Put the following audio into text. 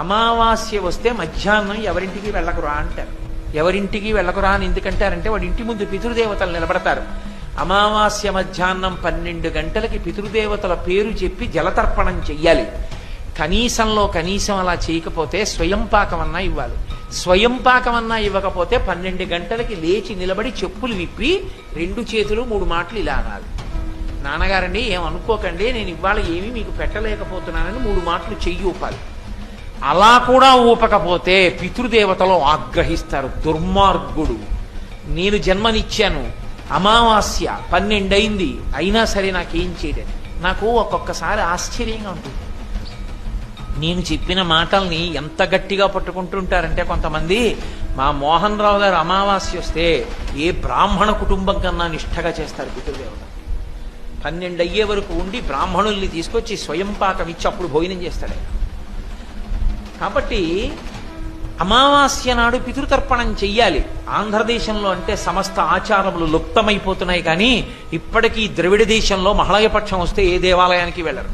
అమావాస్య వస్తే మధ్యాహ్నం ఎవరింటికి వెళ్ళకురా అంటారు. ఎవరింటికి వెళ్ళకురా అని ఎందుకంటారంటే వాడి ఇంటి ముందు పితృదేవతలు నిలబడతారు. అమావాస్య మధ్యాహ్నం 12 గంటలకి పితృదేవతల పేరు చెప్పి జలతర్పణం చెయ్యాలి. కనీసంలో కనీసం అలా చేయకపోతే స్వయం పాకమన్నా ఇవ్వాలి. స్వయం పాకమన్నా ఇవ్వకపోతే 12 గంటలకి లేచి నిలబడి చెప్పులు విప్పి 2 చేతులు 3 మాటలు ఇలా అనాలి. నాన్నగారండి ఏమనుకోకండి, నేను ఇవాళ ఏమీ మీకు పెట్టలేకపోతున్నానని 3 మాటలు చెయ్యి ఊపాలి. అలా కూడా ఊపకపోతే పితృదేవతలు ఆగ్రహిస్తారు. దుర్మార్గుడు, నేను జన్మనిచ్చాను, అమావాస్య 12 అయింది, అయినా సరే నాకేం చేయడం. నాకు ఒక్కొక్కసారి ఆశ్చర్యంగా ఉంటుంది. నేను చెప్పిన మాటల్ని ఎంత గట్టిగా పట్టుకుంటుంటారంటే కొంతమంది, మా మోహన్ రావు గారు అమావాస్య వస్తే ఏ బ్రాహ్మణ కుటుంబం కన్నా నిష్ఠగా చేస్తారు పితృదేవత. 12 అయ్యే వరకు ఉండి బ్రాహ్మణుల్ని తీసుకొచ్చి స్వయం పాకం ఇచ్చి అప్పుడు భోజనం చేస్తాడు. కాబట్టి అమావాస్య నాడు పితృతర్పణం చెయ్యాలి. ఆంధ్రదేశంలో అంటే సమస్త ఆచారములు లుప్తమైపోతున్నాయి, కానీ ఇప్పటికీ ద్రవిడ దేశంలో మహళయపక్షం వస్తే ఏ దేవాలయానికి వెళ్ళరు.